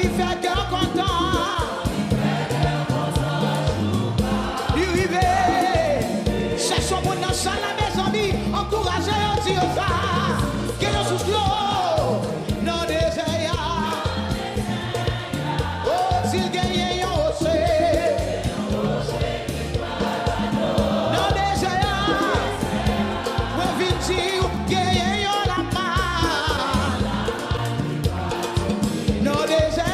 qui fait cœur content. Il arrive. Cherchons mon dans salle la maison, vie. Encouragez un Dieu ça. Que nous soufflons. Non, déjà. Oh, s'il gagne, on sait. Non, déjà. Moi, vite, gagne, on la main. Non, déjà.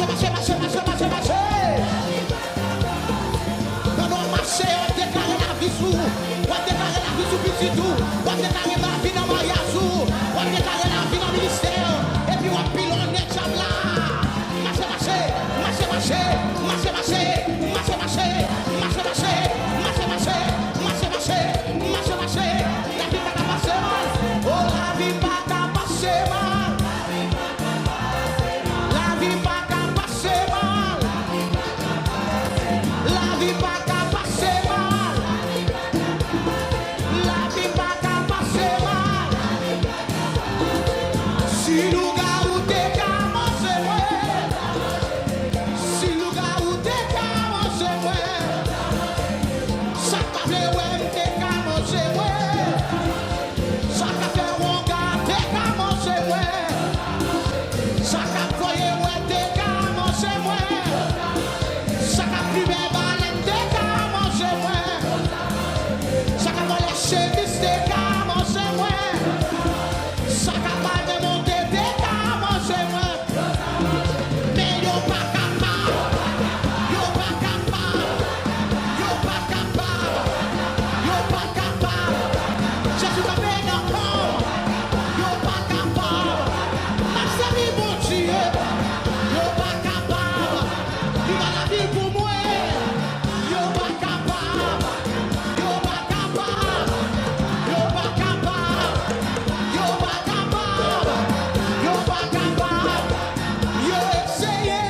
Marchez, marchez, marchez, marchez, marchez, marchez. Quand on marche, on déclare la vie sous. On déclare la vie sous petit tout. On déclare la vie dans mariage sous. On déclare la vie dans ministère. Et puis on pilonne les jambes là. Marchez, marchez, marchez, marchez, marchez, marchez, marchez, marchez, marchez, marchez, marchez, marchez, marchez, marchez, marchez, marchez. La vie pas qu'à passer mal. Oh, la vie pas qu'à passer mal. La vie pas qu'à passer mal. La vie pas qu'à passer mal. La vie pas qu'à passer mal. Si nous gars ou t'es qu'à manger, si nous gars ou t'es qu'à manger, ça qu'a fait ouais t'es qu'à manger, ça qu'a fait on gars t'es qu'à manger, ça qu'a foyer ouais t'es qu'à manger, ça qu'a plus belle baleine t'es qu'à manger, ça qu'a volé chemise t'es qu'à manger, ça qu'a pas de monter t'es qu'à manger, mais yo pas capable, yo pas capable, yo pas capable, yo pas capable. Jésus m'a fait dans le corps, yo pas capable. Ma servi mon Dieu, yo pas capable. Il va la vie pour moi, yo pas capable, yo pas capable, yo pas capable, yo pas capable, yo pas capable. Yo essayé,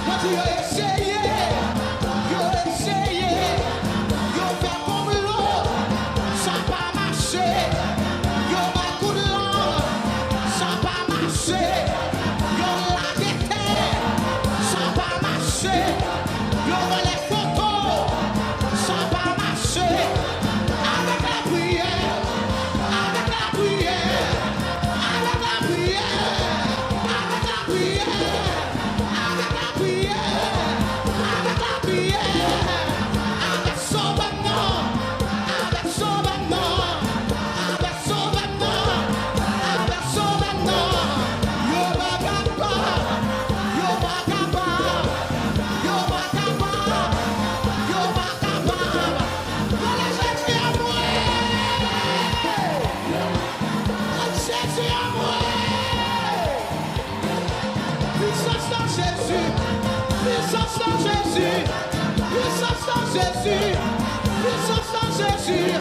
moi tu yo essayé, yo fait comme l'eau, ça pas marché, yo pas coup de langue, ça pas marché, yo la déterre, ça pas marché, yo les photos, ça pas marché, avec la prière, avec la prière, avec la prière, avec la prière, avec la prière, avec la prière, avec sauvement, avec sauvement, avec sauvement, avec sauvement. Yo pas capable, yo pas capable, yo pas capable, yo pas capable. Yo les Jésus à moi, Jésus à moi. Puissance dans Jésus, puissance dans Jésus, puissance dans Jésus, puissance dans Jésus.